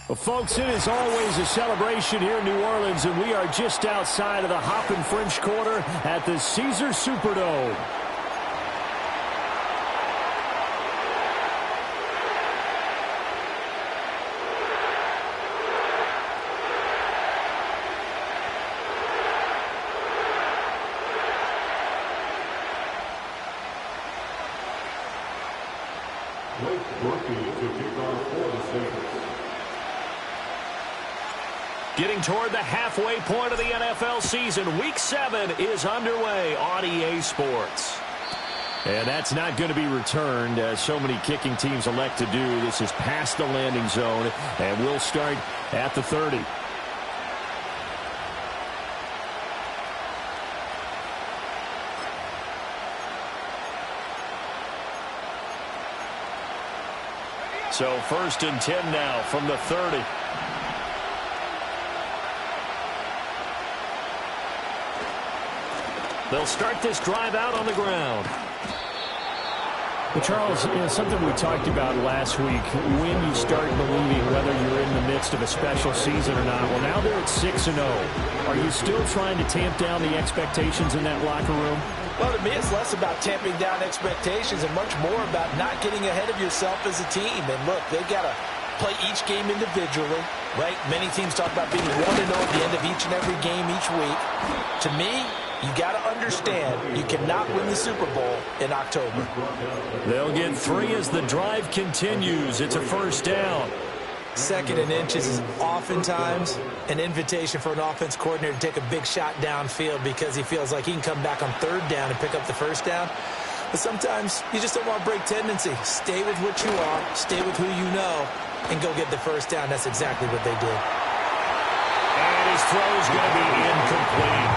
Well, folks, it is always a celebration here in New Orleans, and we are just outside of the Hoppin' French Quarter at the Caesars Superdome. Getting toward the halfway point of the NFL season, Week 7 is underway on EA Sports. And that's not going to be returned, as so many kicking teams elect to do. This is past the landing zone, and we'll start at the 30. So 1st and 10 now from the 30. They'll start this drive out on the ground. Well, Charles, something we talked about last week, when you start believing whether you're in the midst of a special season or not. Well, now they're at 6-0. Are you still trying to tamp down the expectations in that locker room? Well, to me, it's less about tamping down expectations and much more about not getting ahead of yourself as a team. And look, they've got to play each game individually, right? Many teams talk about being 1-0 at the end of each and every game each week. To me, you got to understand you cannot win the Super Bowl in October. They'll get 3 as the drive continues. It's a 1st down. 2nd and inches is oftentimes an invitation for an offense coordinator to take a big shot downfield because he feels like he can come back on 3rd down and pick up the 1st down. But sometimes you just don't want to break tendency. Stay with what you are, stay with who you know, and go get the 1st down. That's exactly what they did. And his throw is going to be incomplete.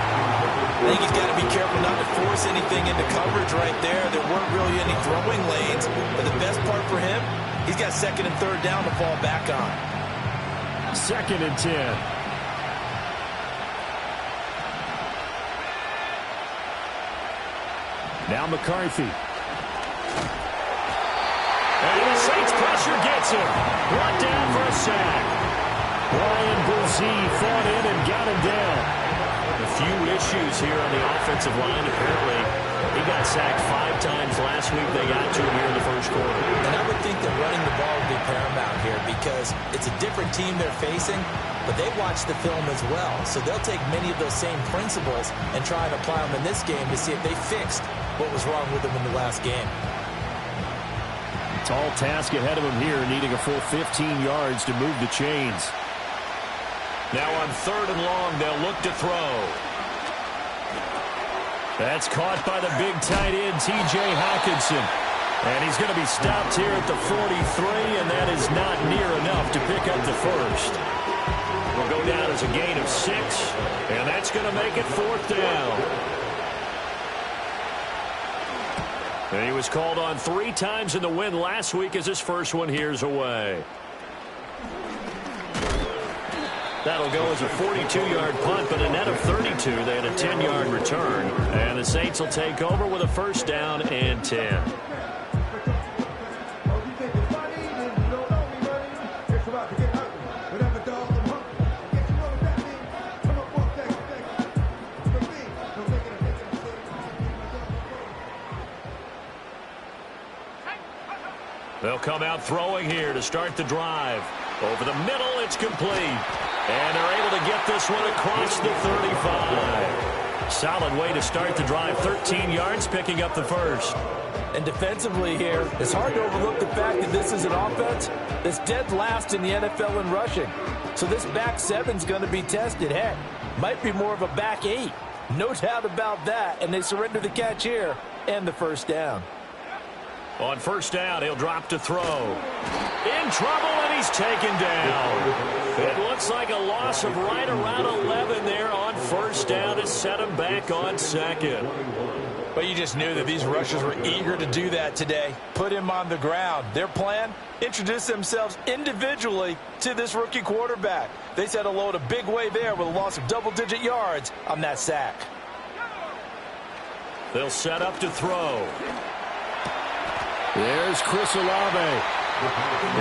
I think he's got to be careful not to force anything into coverage right there. There weren't really any throwing lanes. But the best part for him, he's got 2nd and 3rd down to fall back on. 2nd and 10. Now McCarthy. And the Saints pressure gets him. Brought down for a sack. Ryan Brzee fought in and got him down. A few issues here on the offensive line. Apparently, he got sacked 5 times last week. They got to him here in the 1st quarter. And I would think that running the ball would be paramount here because it's a different team they're facing, but they watch the film as well. So they'll take many of those same principles and try and apply them in this game to see if they fixed what was wrong with them in the last game. Tall task ahead of him here, needing a full 15 yards to move the chains. Now on 3rd and long, they'll look to throw. That's caught by the big tight end, T.J. Hockenson. And he's going to be stopped here at the 43, and that is not near enough to pick up the 1st. Will go down as a gain of 6, and that's going to make it 4th down. And he was called on 3 times in the win last week as his first one here's away. That'll go as a 42-yard punt, but a net of 32. They had a 10-yard return. And the Saints will take over with a 1st down and 10. They'll come out throwing here to start the drive. Over the middle, it's complete. And they're able to get this one across the 35. Solid way to start the drive. 13 yards, picking up the 1st. And defensively here, it's hard to overlook the fact that this is an offense that's dead last in the NFL in rushing. So this back 7's going to be tested. Heck, might be more of a back 8. No doubt about that. And they surrender the catch here and the 1st down. On 1st down, he'll drop to throw. In trouble, and he's taken down. It looks like a loss of right around 11 there on 1st down to set him back on 2nd. But you just knew that these rushers were eager to do that today. Put him on the ground. Their plan, introduce themselves individually to this rookie quarterback. They said hello in a big way there with a loss of double-digit yards on that sack. They'll set up to throw. There's Chris Olave.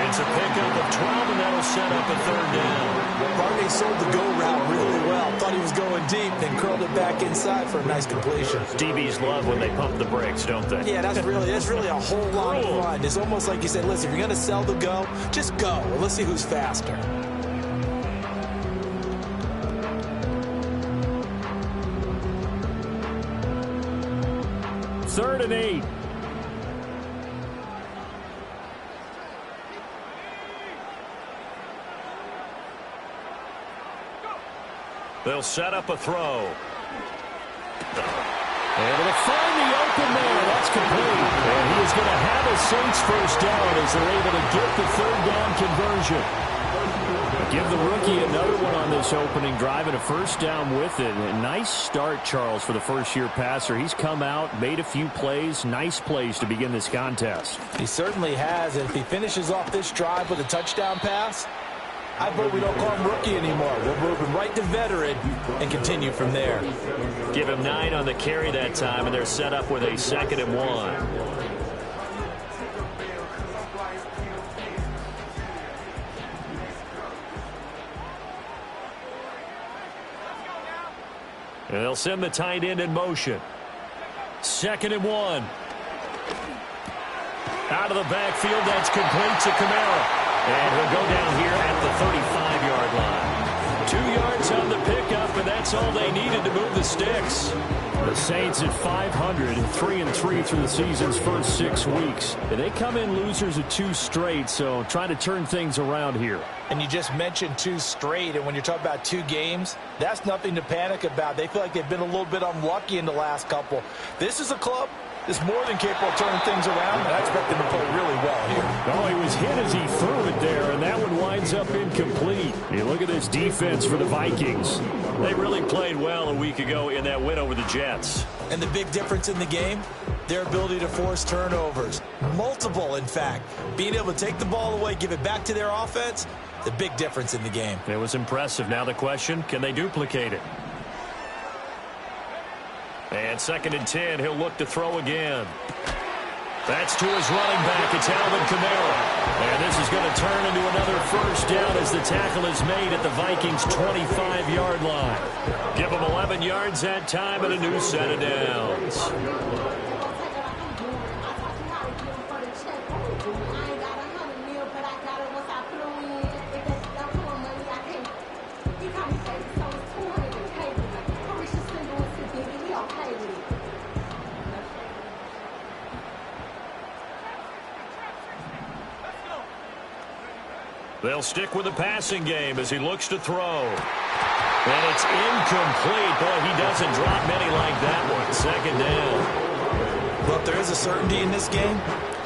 It's a pickup of 12, and that'll set up a third down. Barney sold the go route really well. Thought he was going deep, then curled it back inside for a nice completion. DBs love when they pump the brakes, don't they? Yeah, that's really a whole lot of fun. It's almost like you said, listen, if you're going to sell the go, just go. Well, let's see who's faster. Third and 8. They'll set up a throw. Able to find the open man. That's complete. And he is going to have a Saints first down as they're able to get the third down conversion. Give the rookie another one on this opening drive and a first down with it. A nice start, Charles, for the first-year passer. He's come out, made a few plays, nice plays to begin this contest. He certainly has, and if he finishes off this drive with a touchdown pass, I vote we don't call him rookie anymore. We'll move him right to veteran and continue from there. Give him 9 on the carry that time, and they're set up with a 2nd and 1. And they'll send the tight end in motion. 2nd and 1. Out of the backfield, that's complete to Kamara. And he'll go down here at the 35-yard line. 2 yards on the pickup, and that's all they needed to move the sticks. The Saints at 500, 3-3 through the season's first 6 weeks. And they come in losers of 2 straight, so trying to turn things around here. And you just mentioned 2 straight, and when you're talking about 2 games, that's nothing to panic about. They feel like they've been a little bit unlucky in the last couple. This is a club that's more than capable of turning things around, and I expect them to play really well here. Oh, he was hit as he threw it there, and that one winds up incomplete. You look at this defense for the Vikings. They really played well a week ago in that win over the Jets. And the big difference in the game, their ability to force turnovers. Multiple, in fact. Being able to take the ball away, give it back to their offense, the big difference in the game. It was impressive. Now the question, can they duplicate it? And 2nd and 10, he'll look to throw again. That's to his running back. It's Alvin Kamara. And this is going to turn into another first down as the tackle is made at the Vikings' 25-yard line. Give them 11 yards that time and a new set of downs. They'll stick with the passing game as he looks to throw. And it's incomplete. Boy, he doesn't drop many like that one. 2nd down. Well, if there is a certainty in this game,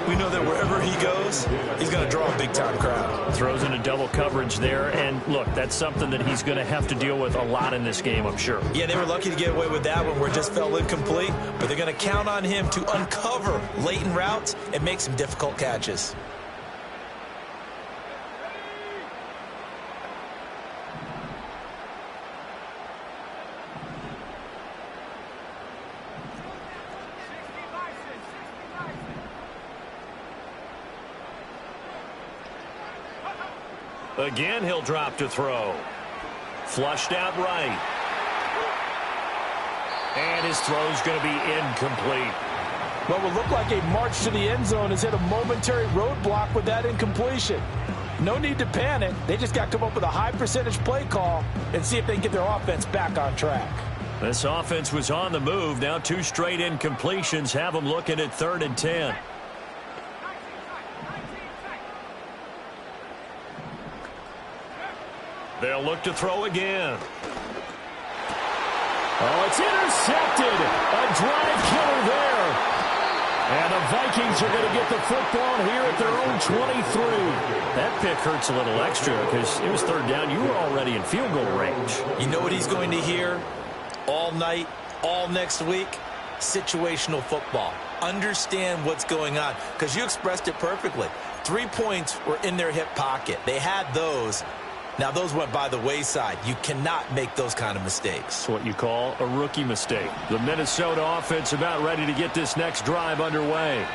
we know that wherever he goes, he's going to draw a big-time crowd. Throws into double coverage there. And, look, that's something that he's going to have to deal with a lot in this game, I'm sure. Yeah, they were lucky to get away with that one where it just fell incomplete. But they're going to count on him to uncover latent routes and make some difficult catches. Again, he'll drop to throw. Flushed out right. And his throw's going to be incomplete. What would look like a march to the end zone has hit a momentary roadblock with that incompletion. No need to panic. They just got to come up with a high percentage play call and see if they can get their offense back on track. This offense was on the move. Now 2 straight incompletions have them looking at 3rd and 10. They'll look to throw again. Oh, it's intercepted. A drive killer there. And the Vikings are going to get the football here at their own 23. That pick hurts a little extra because it was 3rd down. You were already in field goal range. You know what he's going to hear all night, all next week? Situational football. Understand what's going on because you expressed it perfectly. 3 points were in their hip pocket. They had those. Now, those went by the wayside. You cannot make those kind of mistakes. It's what you call a rookie mistake. The Minnesota offense about ready to get this next drive underway.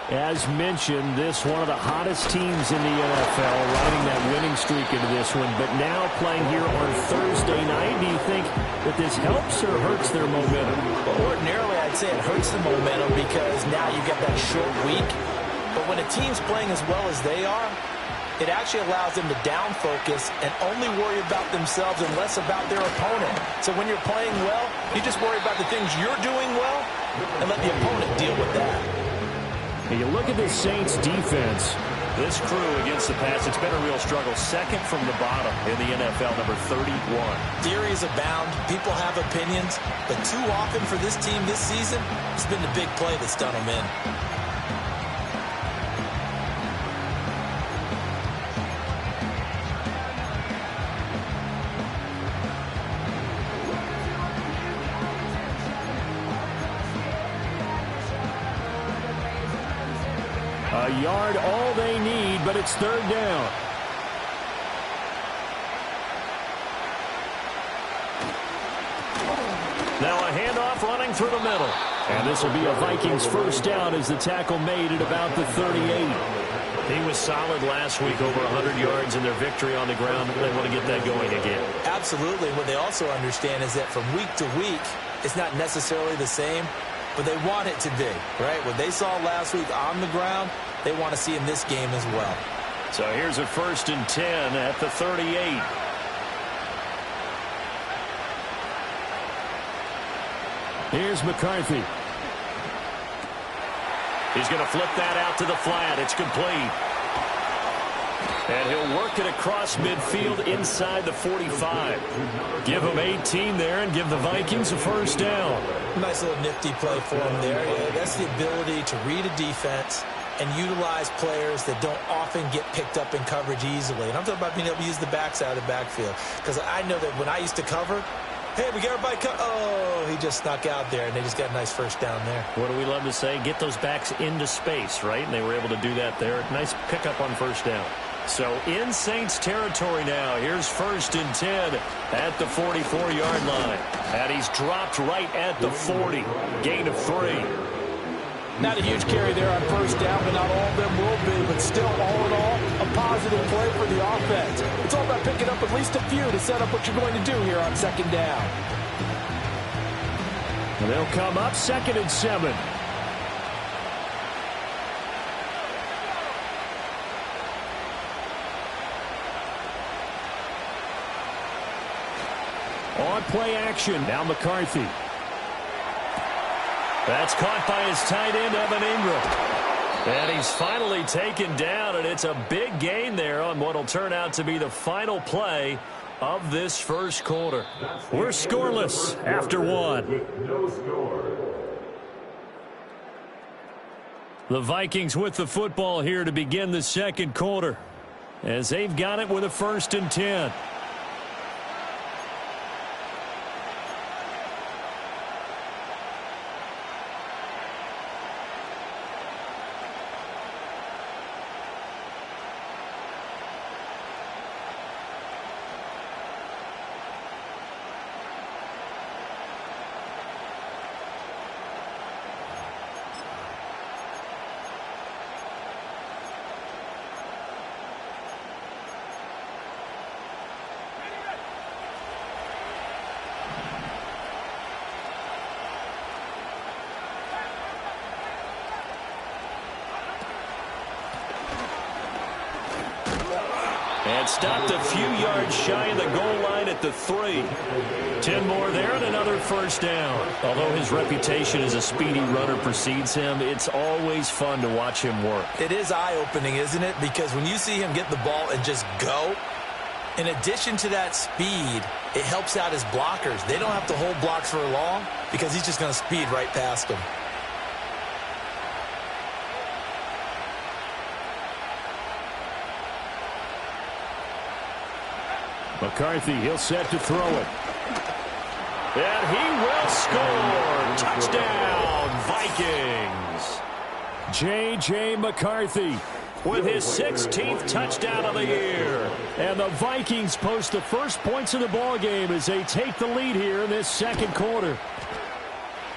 As mentioned, this one of the hottest teams in the NFL, riding that winning streak into this one. But now playing here on Thursday night, do you think that this helps or hurts their momentum? Well, ordinarily, I'd say it hurts the momentum because now you get that short week. But when a team's playing as well as they are, it actually allows them to down focus and only worry about themselves and less about their opponent. So when you're playing well, you just worry about the things you're doing well and let the opponent deal with that. And you look at this Saints defense. This crew against the pass, it's been a real struggle. Second from the bottom in the NFL, number 31. Theories abound. People have opinions. But too often for this team this season, it's been the big play that's done them in. A yard all they need, but it's third down. Now a handoff running through the middle. And this will be a Vikings first down as the tackle made at about the 38. He was solid last week, over 100 yards in their victory on the ground. They want to get that going again. Absolutely. What they also understand is that from week to week, it's not necessarily the same, but they want it to be, right? What they saw last week on the ground, they want to see in this game as well. So here's a 1st and 10 at the 38. Here's McCarthy. He's going to flip that out to the flat. It's complete. And he'll work it across midfield inside the 45. Give him 18 there and give the Vikings a first down. Nice little nifty play for him there. Yeah, that's the ability to read a defense and utilize players that don't often get picked up in coverage easily. And I'm talking about being able to use the backside of the backfield. Because I know that when I used to cover, hey, we got everybody oh, he just snuck out there, and they just got a nice first down there. What do we love to say? Get those backs into space, right? And they were able to do that there. Nice pickup on first down. So in Saints territory now. Here's 1st and 10 at the 44-yard line. And he's dropped right at the 40. Gain of 3. Not a huge carry there on first down, but not all of them will be. But still, all in all, a positive play for the offense. It's all about picking up at least a few to set up what you're going to do here on 2nd down. And they'll come up 2nd and 7. On play action, now McCarthy. That's caught by his tight end, Evan Ingram. And he's finally taken down, and it's a big gain there on what will turn out to be the final play of this first quarter. We're scoreless after 1. The Vikings with the football here to begin the second quarter, as they've got it with a 1st and 10. And stopped a few yards shy of the goal line at the 3. 10 more there and another first down. Although his reputation as a speedy runner precedes him, it's always fun to watch him work. It is eye-opening, isn't it? Because when you see him get the ball and just go, in addition to that speed, it helps out his blockers. They don't have to hold blocks for long because he's just going to speed right past them. McCarthy, he'll set to throw it. And he will score. Touchdown, Vikings. J.J. McCarthy with his 16th touchdown of the year. And the Vikings post the first points of the ball game as they take the lead here in this second quarter.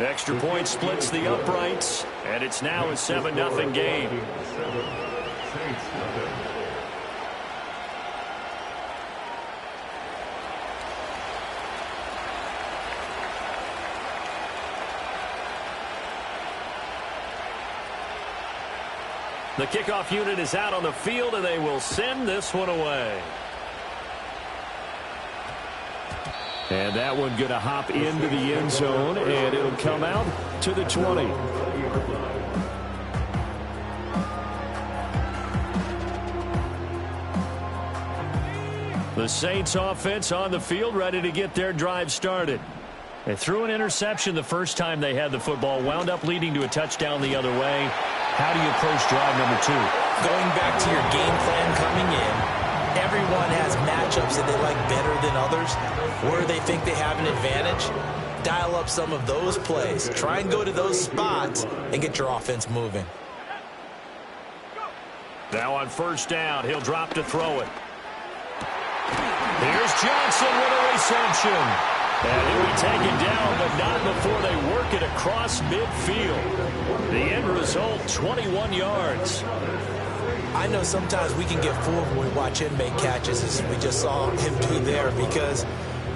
Extra point splits the uprights, and it's now a 7-0 game. The kickoff unit is out on the field, and they will send this one away. And that one going to hop into the end zone, and it'll come out to the 20. The Saints offense on the field, ready to get their drive started. They threw an interception the first time they had the football, wound up leading to a touchdown the other way. How do you approach drive number 2? Going back to your game plan coming in, everyone has matchups that they like better than others, where they think they have an advantage. Dial up some of those plays. Try and go to those spots and get your offense moving. Now on first down, he'll drop to throw it. Here's Johnson with a reception. And he'll be taken down, but not before they work it across midfield. The end result, 21 yards. I know sometimes we can get fooled when we watch him make catches, as we just saw him do there, because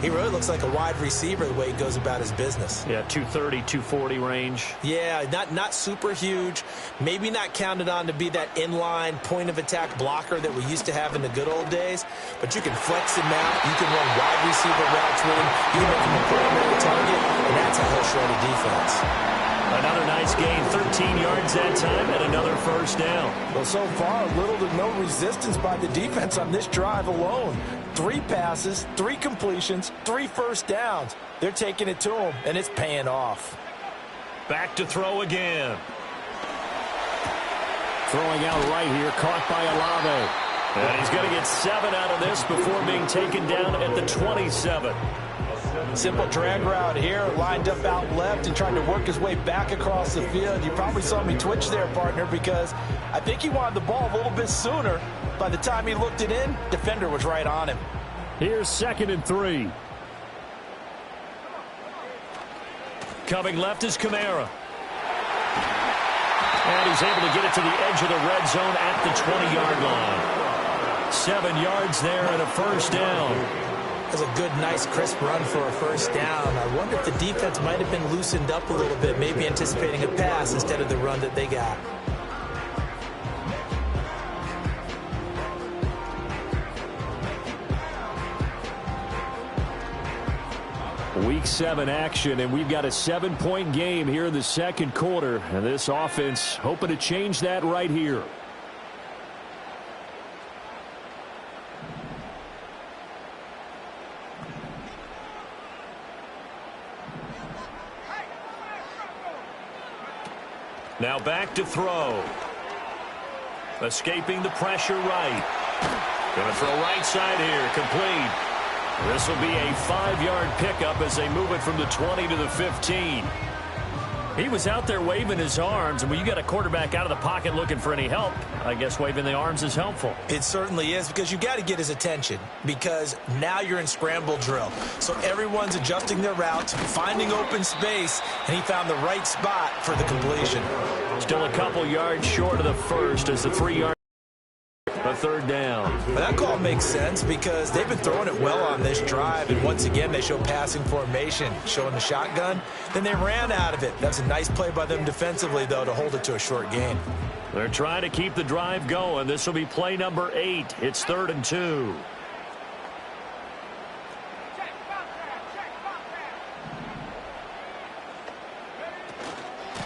he really looks like a wide receiver the way he goes about his business. Yeah, 230, 240 range. Yeah, not super huge. Maybe not counted on to be that inline point-of-attack blocker that we used to have in the good old days, but you can flex him out. You can run wide receiver routes with him. You can make him a primary target, and that's how he'll shred a defense. Another nice gain, 13 yards that time, and another first down. Well, so far, little to no resistance by the defense on this drive alone. 3 passes, 3 completions, 3 first downs. They're taking it to him, and it's paying off. Back to throw again. Throwing out right here, caught by Olave. And he's going to get 7 out of this before being taken down at the 27. Simple drag route here, lined up out left and trying to work his way back across the field. You probably saw me twitch there, partner, because I think he wanted the ball a little bit sooner. By the time he looked it in, defender was right on him. Here's 2nd and 3. Coming left is Kamara. And he's able to get it to the edge of the red zone at the 20-yard line. 7 yards there and a first down. That's a good, nice, crisp run for a first down. I wonder if the defense might have been loosened up a little bit, maybe anticipating a pass instead of the run that they got. Week 7 action, and we've got a 7-point game here in the second quarter. And this offense hoping to change that right here. Now back to throw. Escaping the pressure right. Going to throw right side here. Complete. This will be a 5-yard pickup as they move it from the 20 to the 15. He was out there waving his arms, and when you got a quarterback out of the pocket looking for any help, I guess waving the arms is helpful. It certainly is, because you got to get his attention, because now you're in scramble drill. So everyone's adjusting their routes, finding open space, and he found the right spot for the completion. Still a couple yards short of the first as the 3-yard. A third down. Well, that call makes sense because they've been throwing it well on this drive, and once again they show passing formation, showing the shotgun. Then they ran out of it. That's a nice play by them defensively, though, to hold it to a short gain. They're trying to keep the drive going. This will be play number 8. It's 3rd and 2.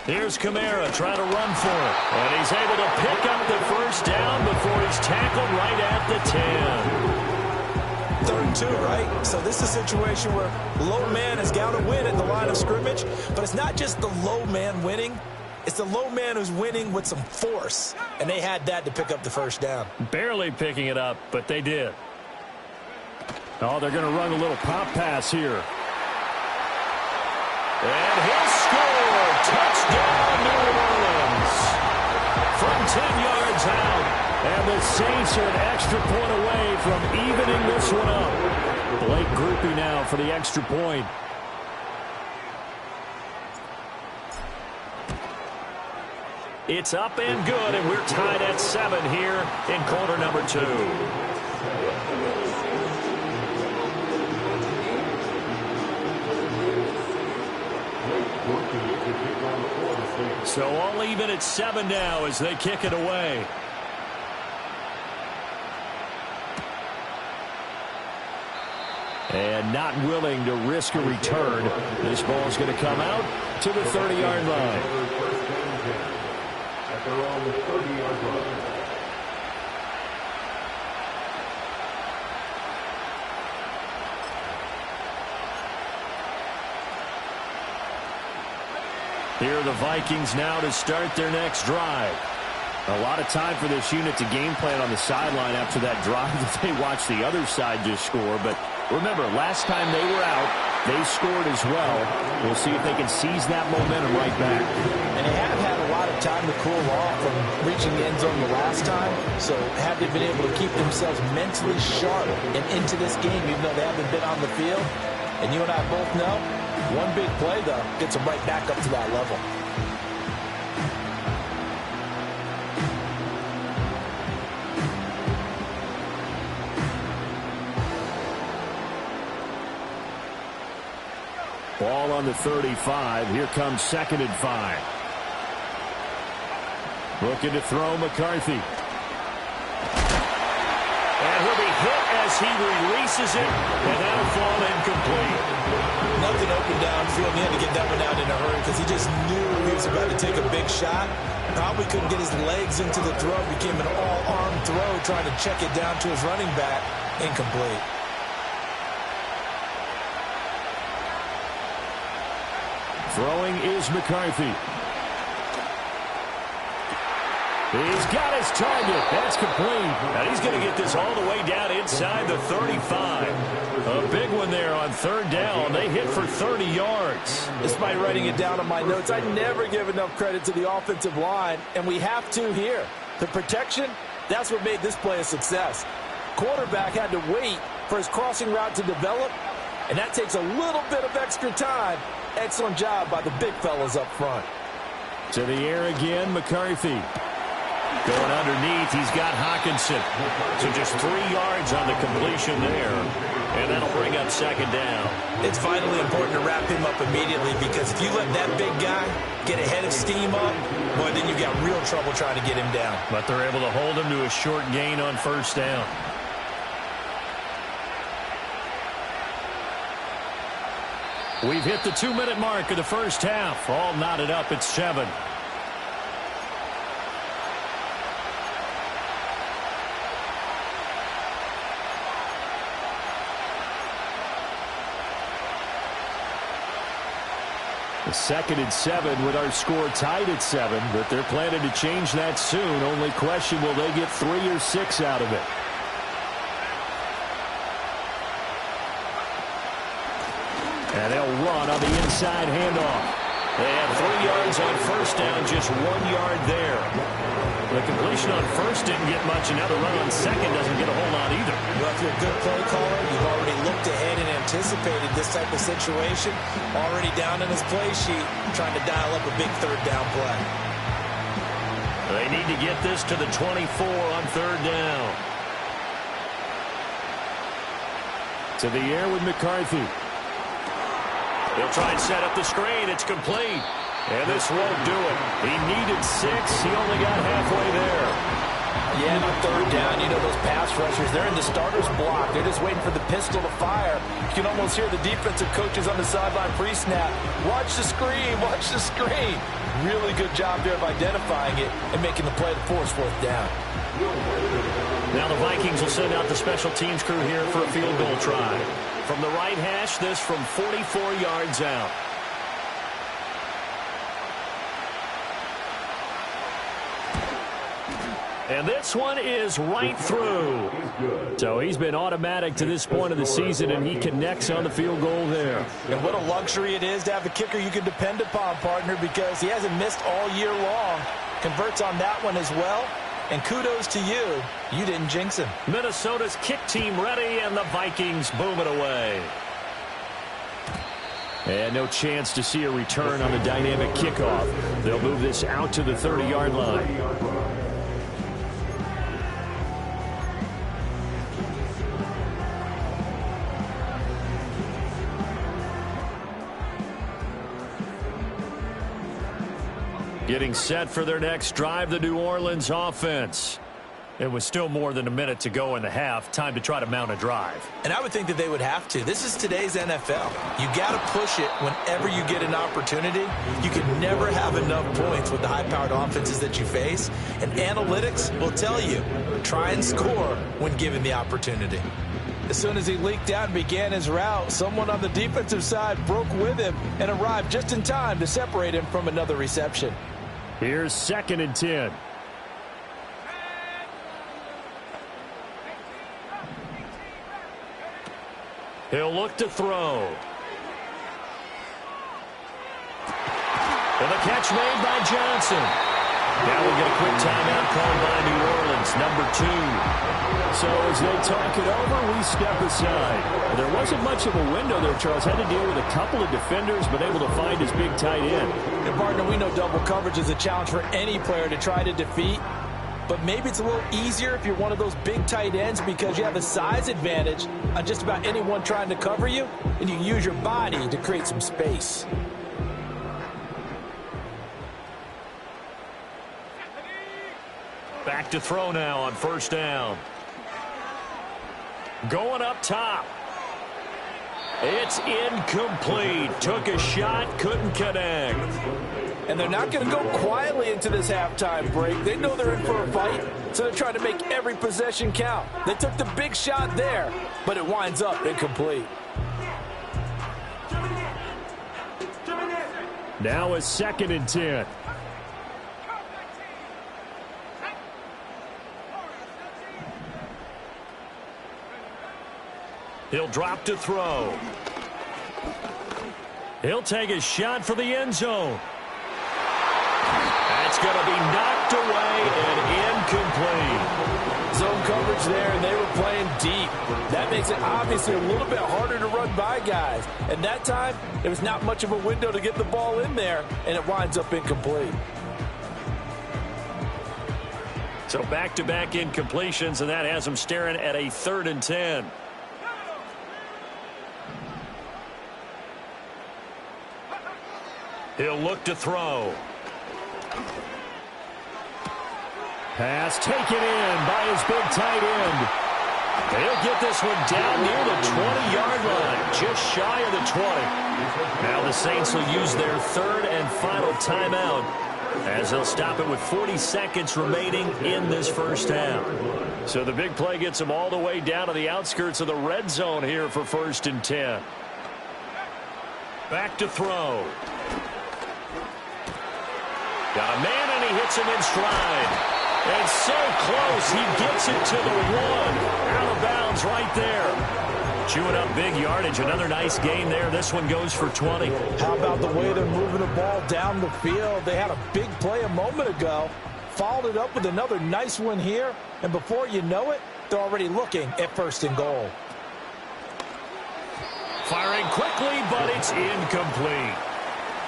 Here's Kamara trying to run for it. And he's able to pick up the first down before he's tackled right at the 10. 3rd and 2, right? So this is a situation where low man has got to win at the line of scrimmage. But it's not just the low man winning. It's the low man who's winning with some force. And they had that to pick up the first down. Barely picking it up, but they did. Oh, they're going to run a little pop pass here. And he'll score. Touchdown, New Orleans. From 10 yards out. And the Saints are an extra point away from evening this one up. Blake Groupie now for the extra point. It's up and good, and we're tied at 7 here in quarter number 2. So all even at 7 now as they kick it away. And not willing to risk a return. This ball's going to come out to the 30-yard line. At their own 30-yard line. Here are the Vikings now to start their next drive. A lot of time for this unit to game plan on the sideline after that drive that they watched the other side just score. But remember, last time they were out, they scored as well. We'll see if they can seize that momentum right back. And they have had a lot of time to cool off from reaching the end zone the last time. So have they been able to keep themselves mentally sharp and into this game, even though they haven't been on the field? And you and I both know, one big play, though, gets them right back up to that level. Ball on the 35. Here comes 2nd and 5. Looking to throw McCarthy. And he'll be hit as he releases it, and that'll fall incomplete. Nothing open downfield. He had to get that one out in a hurry because he just knew he was about to take a big shot. Probably couldn't get his legs into the throw. Became an all-arm throw, trying to check it down to his running back. Incomplete. Throwing is McCarthy. He's got his target. That's complete. And he's going to get this all the way down inside the 35. A big one there on 3rd down. They hit for 30 yards. Despite writing it down on my notes, I never give enough credit to the offensive line, and we have to here. The protection, that's what made this play a success. Quarterback had to wait for his crossing route to develop, and that takes a little bit of extra time. Excellent job by the big fellas up front. To the air again, McCarthy. Going underneath, he's got Hawkinson. So just 3 yards on the completion there. And that'll bring up 2nd down. It's vitally important to wrap him up immediately because if you let that big guy get ahead of steam up, boy, then you've got real trouble trying to get him down. But they're able to hold him to a short gain on 1st down. We've hit the 2-minute mark of the first half. All knotted up at 7. The 2nd and 7 with our score tied at 7, but they're planning to change that soon. Only question, will they get 3 or 6 out of it? And they'll run on the inside handoff. They have 3 yards on 1st down, just 1 yard there. The completion on 1st didn't get much, and now the run on 2nd doesn't get a whole lot either. Well, if you're a good play caller, you've already looked ahead and anticipated this type of situation. Already down in his play sheet, trying to dial up a big 3rd down play. They need to get this to the 24 on 3rd down. To the air with McCarthy. They'll try and set up the screen. It's complete. And this won't do it. He needed 6. He only got halfway there. Yeah, and on 3rd down, you know those pass rushers, they're in the starter's block. They're just waiting for the pistol to fire. You can almost hear the defensive coaches on the sideline pre-snap. Watch the screen. Watch the screen. Really good job there of identifying it and making the play to force 4th down. Now the Vikings will send out the special teams crew here for a field goal try. From the right hash, this from 44 yards out. And this one is right through. So he's been automatic to this point of the season, and he connects on the field goal there. And what a luxury it is to have a kicker you can depend upon, partner, because he hasn't missed all year long. Converts on that one as well. And kudos to you. You didn't jinx him. Minnesota's kick team ready, and the Vikings boom it away. And no chance to see a return on the dynamic kickoff. They'll move this out to the 30-yard line. Getting set for their next drive, the New Orleans offense. It was still more than a minute to go in the half. Time to try to mount a drive. And I would think that they would have to. This is today's NFL. You got to push it whenever you get an opportunity. You can never have enough points with the high-powered offenses that you face. And analytics will tell you, try and score when given the opportunity. As soon as he leaked out and began his route, someone on the defensive side broke with him and arrived just in time to separate him from another reception. Here's 2nd and 10. He'll look to throw. And the catch made by Johnson. Now we'll get a quick timeout called by New Orleans, number 2. So as they talk it over, we step aside. There wasn't much of a window there, Charles. Had to deal with a couple of defenders, but able to find his big tight end. And partner, we know double coverage is a challenge for any player to try to defeat. But maybe it's a little easier if you're one of those big tight ends because you have a size advantage on just about anyone trying to cover you, and you can use your body to create some space. Back to throw now on 1st down. Going up top. It's incomplete. Took a shot, couldn't connect. And they're not going to go quietly into this halftime break. They know they're in for a fight, so they're trying to make every possession count. They took the big shot there, but it winds up incomplete. Now it's 2nd and 10. He'll drop to throw. He'll take a shot for the end zone. That's going to be knocked away and incomplete. Zone coverage there, and they were playing deep. That makes it obviously a little bit harder to run by guys. And that time, there was not much of a window to get the ball in there, and it winds up incomplete. So back-to-back incompletions, and that has them staring at a 3rd and 10. He'll look to throw. Pass taken in by his big tight end. He'll get this one down near the 20-yard line, just shy of the 20. Now the Saints will use their 3rd and final timeout as they'll stop it with 40 seconds remaining in this first half. So the big play gets them all the way down to the outskirts of the red zone here for 1st and 10. Back to throw. Got a man, and he hits him in stride. And so close, he gets it to the 1. Out of bounds right there. Chewing up big yardage. Another nice gain there. This one goes for 20. How about the way they're moving the ball down the field? They had a big play a moment ago. Followed it up with another nice one here. And before you know it, they're already looking at 1st and goal. Firing quickly, but it's incomplete.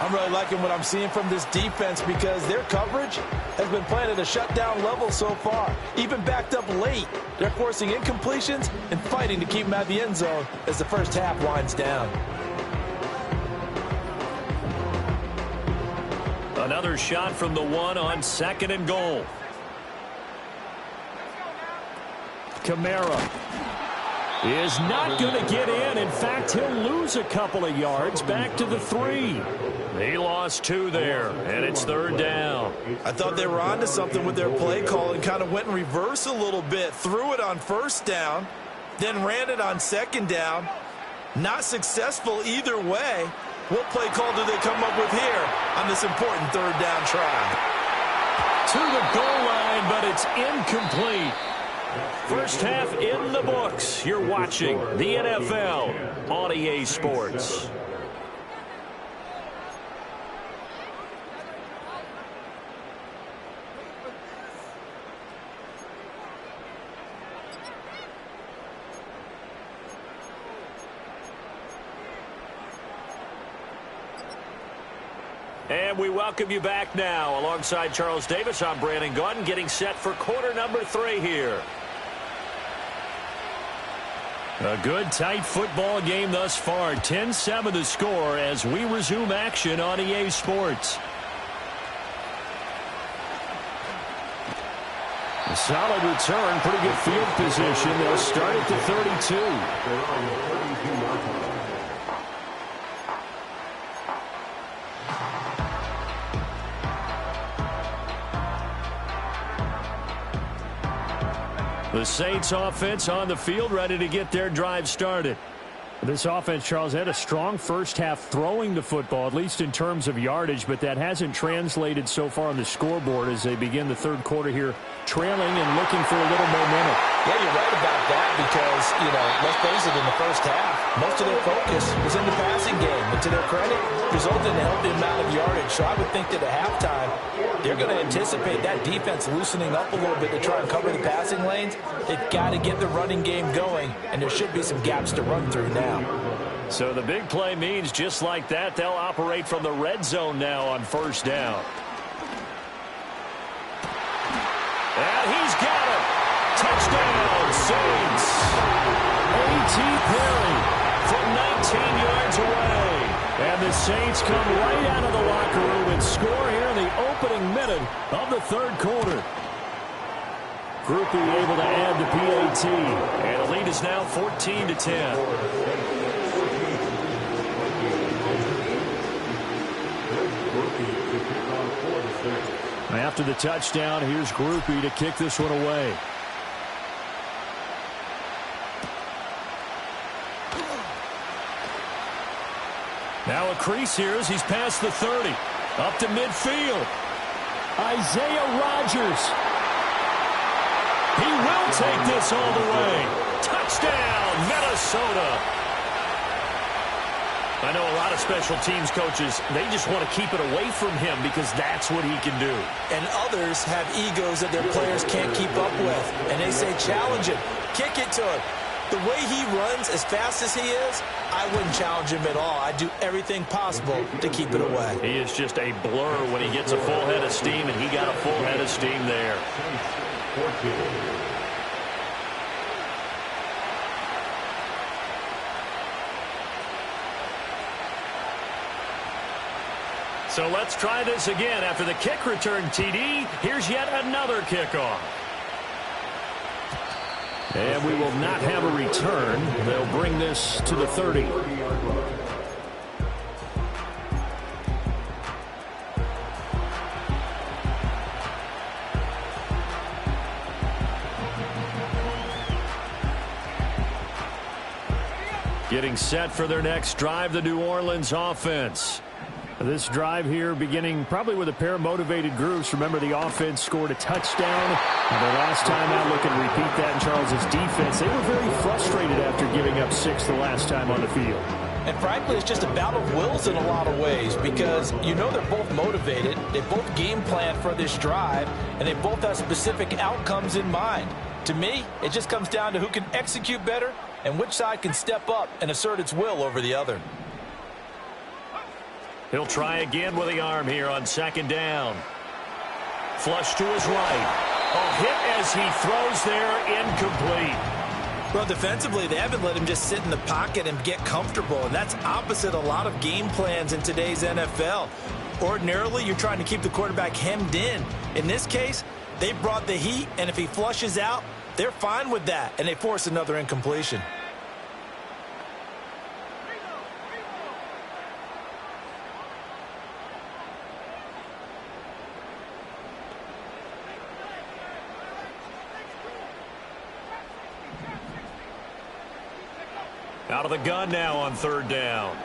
I'm really liking what I'm seeing from this defense because their coverage has been playing at a shutdown level so far. Even backed up late, they're forcing incompletions and fighting to keep them out of the end zone as the first half winds down. Another shot from the 1 on 2nd and goal. Kamara is not going to get in. In fact, he'll lose a couple of yards back to the 3. He lost 2 there, and it's 3rd down. I thought they were onto something with their play call and kind of went in reverse a little bit. Threw it on 1st down, then ran it on 2nd down. Not successful either way. What play call do they come up with here on this important 3rd down try? To the goal line, but it's incomplete. First half in the books. You're watching the NFL on EA Sports. And we welcome you back now. Alongside Charles Davis, I'm Brandon Gaudin, getting set for quarter number 3 here. A good, tight football game thus far. 10-7 the score as we resume action on EA Sports. A solid return, pretty good field position. They'll start at the 32. The Saints offense on the field, ready to get their drive started. This offense, Charles, had a strong first half throwing the football, at least in terms of yardage, but that hasn't translated so far on the scoreboard as they begin the third quarter here, trailing and looking for a little momentum. Yeah, you're right about that because, let's face it, in the first half, most of their focus was in the passing game. And to their credit, resulted in a healthy amount of yardage. So I would think that at halftime, they're going to anticipate that defense loosening up a little bit to try and cover the passing lanes. They've got to get the running game going, and there should be some gaps to run through now. So the big play means just like that, they'll operate from the red zone now on first down. And he's got it. Touchdown, Saints. A.T. Perry from 19 yards away. And the Saints come right out of the locker room and score here in the opening minute of the third quarter. Groupie able to add the PAT. And the lead is now 14-10. After the touchdown, here's Groupie to kick this one away. Now a crease here as he's past the 30. Up to midfield. Isaiah Rodgers. He will take this all the way. Touchdown, Minnesota. I know a lot of special teams coaches, they just want to keep it away from him because that's what he can do. And others have egos that their players can't keep up with. And they say, challenge him, kick it to him. The way he runs as fast as he is, I wouldn't challenge him at all. I'd do everything possible to keep it away. He is just a blur when he gets a full head of steam, and he got a full head of steam there. So let's try this again. After the kick return TD, here's yet another kickoff. And we will not have a return. They'll bring this to the 30. Getting set for their next drive, the New Orleans offense. This drive here beginning probably with a pair of motivated groups. Remember, the offense scored a touchdown. And their last time out, look and repeat that in Charles's defense. They were very frustrated after giving up 6 the last time on the field. And frankly, it's just a battle of wills in a lot of ways because they're both motivated. They both game plan for this drive, and they both have specific outcomes in mind. To me, it just comes down to who can execute better and which side can step up and assert its will over the other. He'll try again with the arm here on second down. Flush to his right. A hit as he throws there, incomplete. Well, defensively, they haven't let him just sit in the pocket and get comfortable, and that's opposite a lot of game plans in today's NFL. Ordinarily, you're trying to keep the quarterback hemmed in. In this case, they brought the heat, and if he flushes out, they're fine with that, and they force another incompletion. Out of the gun now on third down.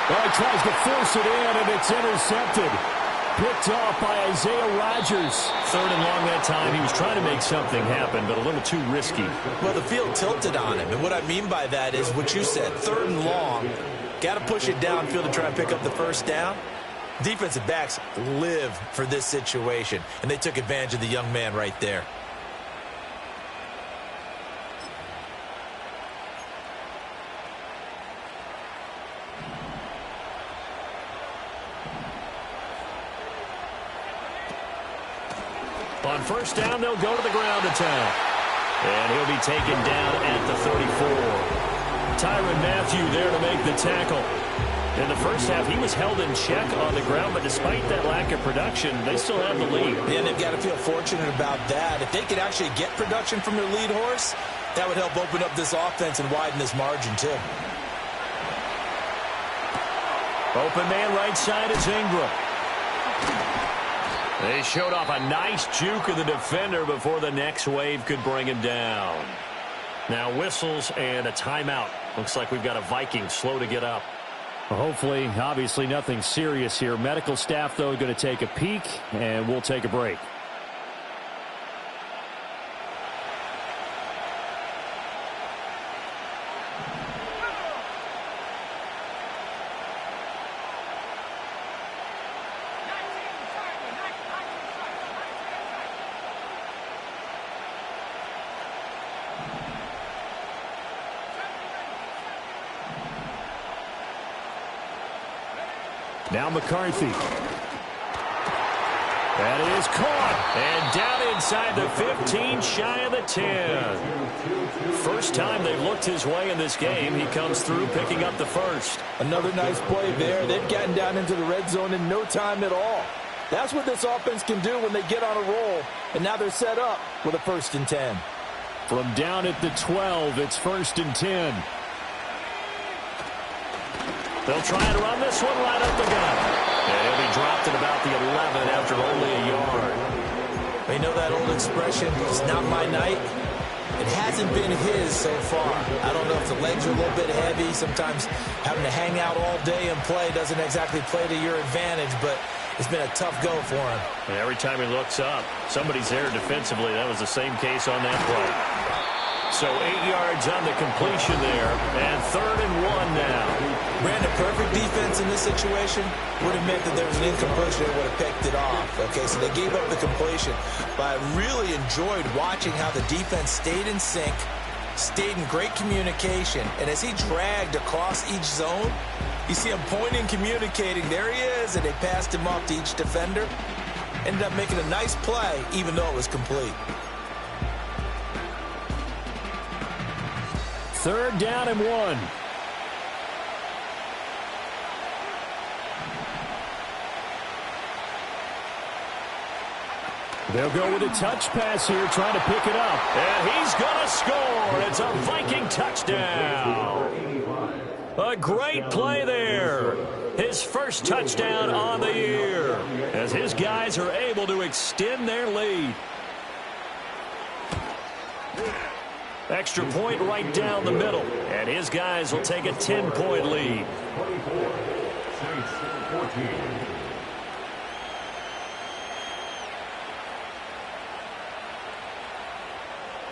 Well, he tries to force it in, and it's intercepted. Picked off by Isaiah Rodgers. Third and long that time. He was trying to make something happen, but a little too risky. Well, the field tilted on him, and what I mean by that is what you said. Third and long. Got to push it downfield to try and pick up the first down. Defensive backs live for this situation, and they took advantage of the young man right there. On first down, they'll go to the ground attack. And he'll be taken down at the 34. Tyrann Mathieu there to make the tackle. In the first half, he was held in check on the ground, but despite that lack of production, they still have the lead. Yeah, and they've got to feel fortunate about that. If they could actually get production from their lead horse, that would help open up this offense and widen this margin, too. Open man right side is Ingram. They showed off a nice juke of the defender before the next wave could bring him down. Now whistles and a timeout. Looks like we've got a Viking slow to get up. Well, hopefully, obviously nothing serious here. Medical staff, though, going to take a peek, and we'll take a break. Now McCarthy. That is caught. And down inside the 15, shy of the 10. First time they've looked his way in this game. He comes through picking up the first. Another nice play there. They've gotten down into the red zone in no time at all. That's what this offense can do when they get on a roll. And now they're set up with a 1st and 10. From down at the 12, it's 1st and 10. They'll try and run this one right up the gut. And he'll be dropped at about the 11 after only a yard. You know that old expression, it's not my night? It hasn't been his so far. I don't know if the legs are a little bit heavy. Sometimes having to hang out all day and play doesn't exactly play to your advantage, but it's been a tough go for him. And every time he looks up, somebody's there defensively. That was the same case on that play. So 8 yards on the completion there, and 3rd and 1 now. Brandon, perfect defense in this situation would have meant that there was an incompletion that would have picked it off. Okay, so they gave up the completion. But I really enjoyed watching how the defense stayed in sync, stayed in great communication, and as he dragged across each zone, you see him pointing, communicating. There he is, and they passed him off to each defender. Ended up making a nice play, even though it was complete. 3rd down and 1. They'll go with a touch pass here, trying to pick it up. And he's going to score. It's a Viking touchdown. A great play there. His first touchdown on the year, as his guys are able to extend their lead. Extra point right down the middle, and his guys will take a 10-point lead.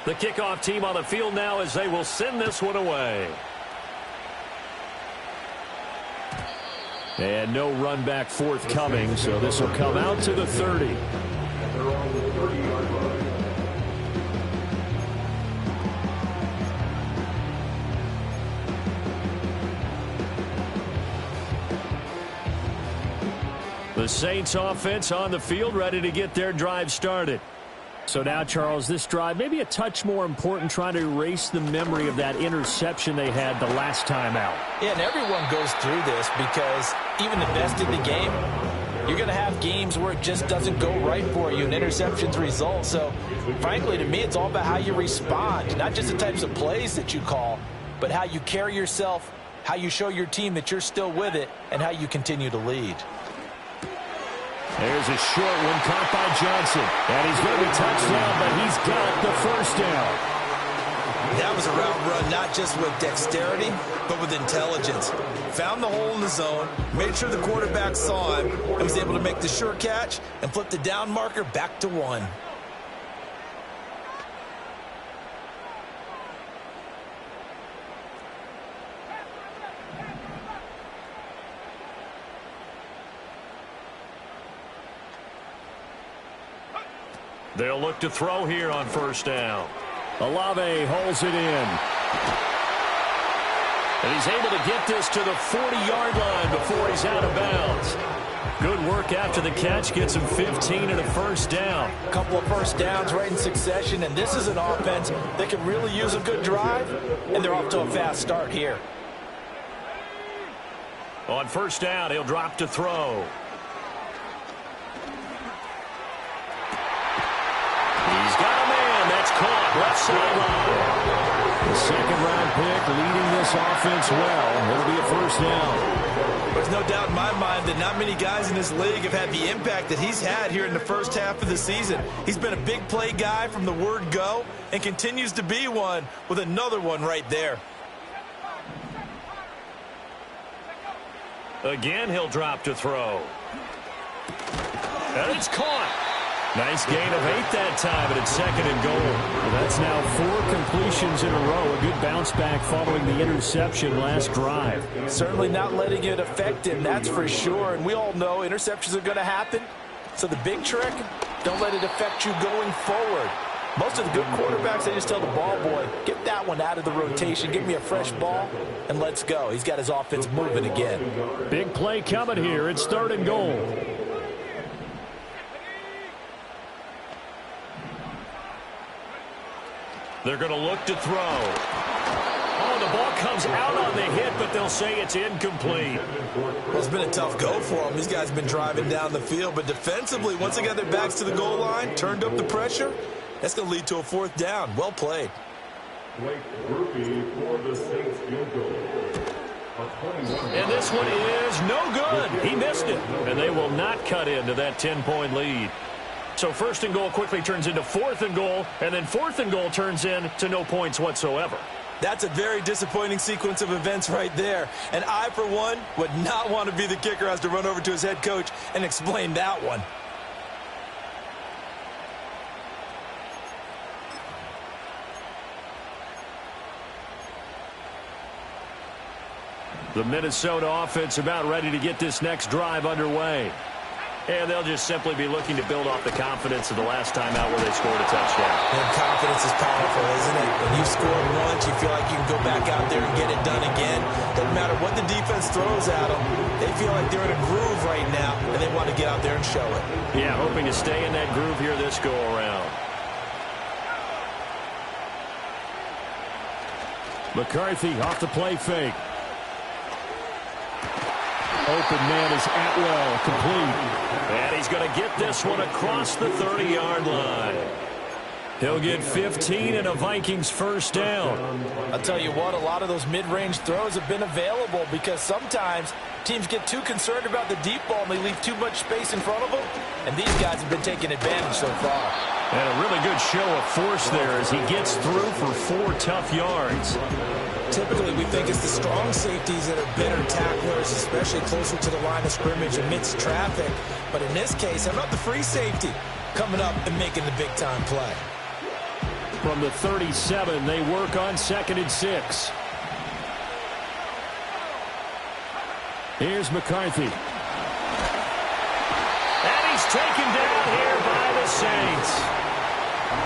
The kickoff team on the field now as they will send this one away. And no run back forthcoming, so this will come out to the 30. The Saints offense on the field, ready to get their drive started. So now, Charles, this drive maybe a touch more important, trying to erase the memory of that interception they had the last time out. Yeah, and everyone goes through this because even the best in the game, you're going to have games where it just doesn't go right for you and interceptions result. So, frankly, to me, it's all about how you respond, not just the types of plays that you call, but how you carry yourself, how you show your team that you're still with it, and how you continue to lead. There's a short one caught by Johnson. And he's going to be touchdown, but he's got the first down. That was a route run, not just with dexterity, but with intelligence. Found the hole in the zone, made sure the quarterback saw him, and was able to make the sure catch and flip the down marker back to 1. They'll look to throw here on first down. Olave holds it in. And he's able to get this to the 40-yard line before he's out of bounds. Good work after the catch. Gets him 15 and a first down. A couple of first downs right in succession, and this is an offense that could really use a good drive, and they're off to a fast start here. On first down, he'll drop to throw. He's got a man. That's caught. Left sideline. The second-round pick leading this offense well. It'll be a first down. There's no doubt in my mind that not many guys in this league have had the impact that he's had here in the first half of the season. He's been a big play guy from the word go and continues to be one with another one right there. Again, he'll drop to throw. And it's caught. Nice gain of 8 that time, and it's second and goal. Well, that's now 4 completions in a row. A good bounce back following the interception last drive. Certainly not letting it affect him, that's for sure. And we all know interceptions are going to happen. So the big trick, don't let it affect you going forward. Most of the good quarterbacks, they just tell the ball boy, get that one out of the rotation, give me a fresh ball, and let's go. He's got his offense moving again. Big play coming here. It's third and goal. They're going to look to throw. Oh, the ball comes out on the hit, but they'll say it's incomplete. Well, it's been a tough go for them. These guys have been driving down the field, but defensively, once they got their backs to the goal line, turned up the pressure, that's going to lead to a fourth down. Well played. And this one is no good. He missed it, and they will not cut into that 10-point lead. So first and goal quickly turns into fourth and goal, and then fourth and goal turns into no points whatsoever. That's a very disappointing sequence of events right there. And I, for one, would not want to be the kicker who has to run over to his head coach and explain that one. The Minnesota offense about ready to get this next drive underway. And they'll just simply be looking to build off the confidence of the last time out where they scored a touchdown. And confidence is powerful, isn't it? When you scored once, you feel like you can go back out there and get it done again. Doesn't matter what the defense throws at them. They feel like they're in a groove right now, and they want to get out there and show it. Yeah, hoping to stay in that groove here this go-around. McCarthy off the play fake. Open man is Atwell, complete. And he's going to get this one across the 30-yard line. He'll get 15 and a Vikings first down. I'll tell you what, a lot of those mid-range throws have been available because sometimes teams get too concerned about the deep ball and they leave too much space in front of them. And these guys have been taking advantage so far. And a really good show of force there as he gets through for 4 tough yards. Typically, we think it's the strong safeties that are better tacklers, especially closer to the line of scrimmage amidst traffic. But in this case, how about the free safety coming up and making the big-time play? From the 37, they work on 2nd and 6. Here's McCarthy. And he's taken down here by the Saints.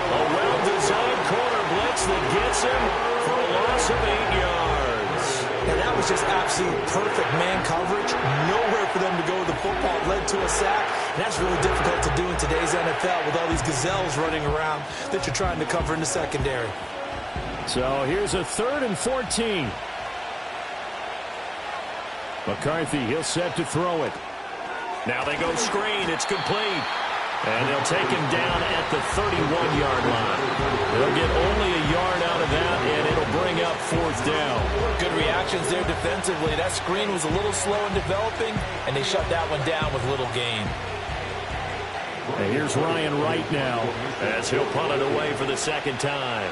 A well-designed corner blitz that gets him for a loss of 8 yards. And that was just absolute perfect man coverage. Nowhere for them to go with the football. Led to a sack. And that's really difficult to do in today's NFL with all these gazelles running around that you're trying to cover in the secondary. So here's a 3rd and 14. McCarthy, he'll set to throw it. Now they go screen. It's complete. And they'll take him down at the 31-yard line. They'll get only a yard out of that, and it'll bring up 4th down. Good reactions there defensively. That screen was a little slow in developing, and they shut that one down with little gain. And here's Ryan Wright now as he'll punt it away for the 2nd time.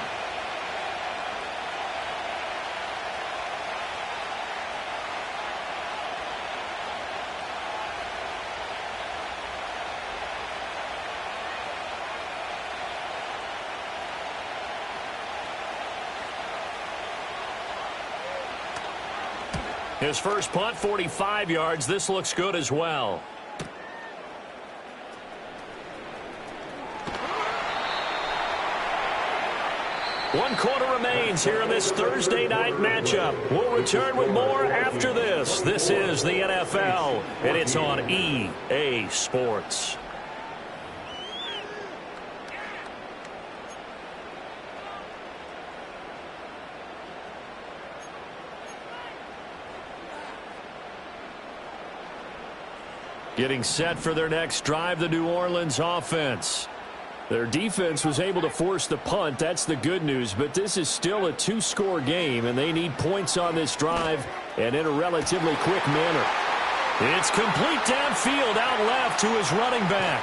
His first punt, 45 yards. This looks good as well. One quarter remains here in this Thursday night matchup. We'll return with more after this. This is the NFL, and it's on EA Sports. Getting set for their next drive, the New Orleans offense. Their defense was able to force the punt. That's the good news. But this is still a two-score game, and they need points on this drive and in a relatively quick manner. It's complete downfield out left to his running back.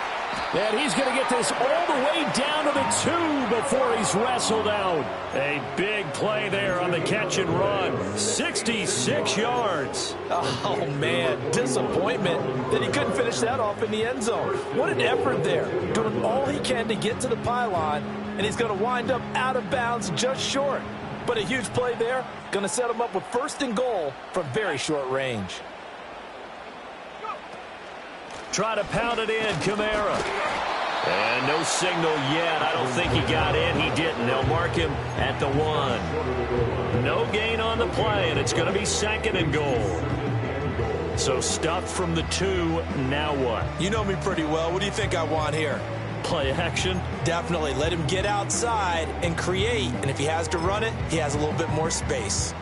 And he's going to get this all the way down to the 2 before he's wrestled out. A big play there on the catch and run. 66 yards. Oh, man, disappointment that he couldn't finish that off in the end zone. What an effort there, doing all he can to get to the pylon, and he's going to wind up out of bounds just short. But a huge play there, going to set him up with 1st and goal from very short range. Try to pound it in, Kamara. And no signal yet. I don't think he got in. He didn't. They'll mark him at the 1. No gain on the play, and it's going to be 2nd and goal. So stuffed from the 2. Now what? You know me pretty well. What do you think I want here? Play action? Definitely. Let him get outside and create. And if he has to run it, he has a little bit more space.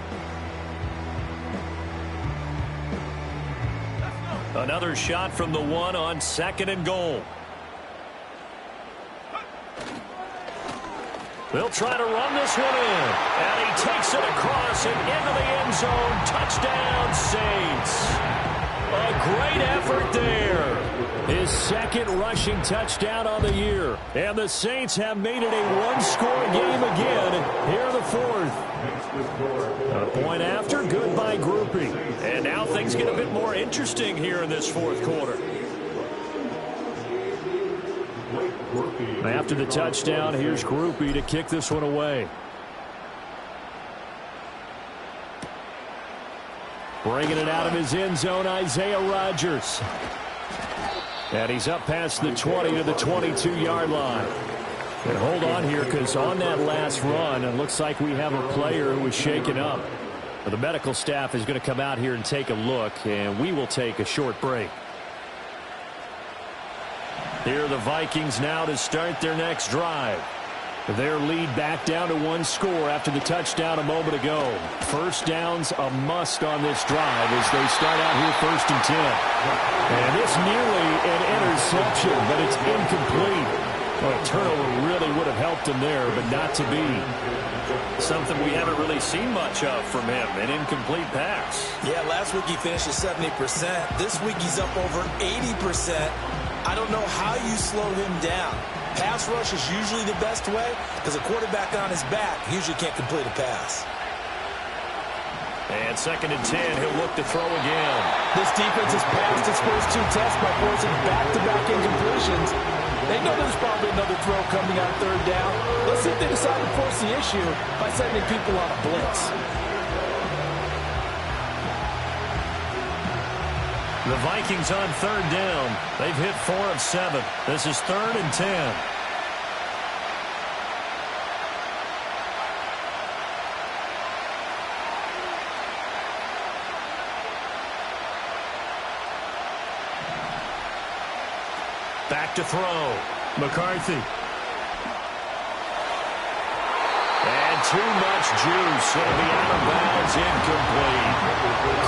Another shot from the 1 on 2nd and goal. They'll try to run this one in. And he takes it across and into the end zone. Touchdown, Saints. A great effort there. His 2nd rushing touchdown on the year. And the Saints have made it a one-score game again here in the 4th. A point after, good by Groupie. And now things get a bit more interesting here in this 4th quarter. After the touchdown, here's Groupie to kick this one away. Bringing it out of his end zone, Isaiah Rodgers. And he's up past the 20 to the 22-yard line. And hold on here, because on that last run, it looks like we have a player who was shaken up. The medical staff is going to come out here and take a look, and we will take a short break. Here are the Vikings now to start their next drive. Their lead back down to 1 score after the touchdown a moment ago. First down's a must on this drive as they start out here 1st and 10. And this nearly an interception, but it's incomplete. Well, a turnover really would have helped him there, but not to be. Something we haven't really seen much of from him, an incomplete pass. Yeah, last week he finished at 70%. This week he's up over 80%. I don't know how you slow him down. Pass rush is usually the best way because a quarterback on his back usually can't complete a pass. And 2nd and 10, he'll look to throw again. This defense has passed its first 2 tests by forcing back-to-back incompletions. They know there's probably another throw coming on 3rd down. Let's see if they decide to force the issue by sending people on a blitz. The Vikings on 3rd down. They've hit 4 of 7. This is 3rd and 10. Back to throw. McCarthy. And too much juice. It'll be out of bounds, incomplete.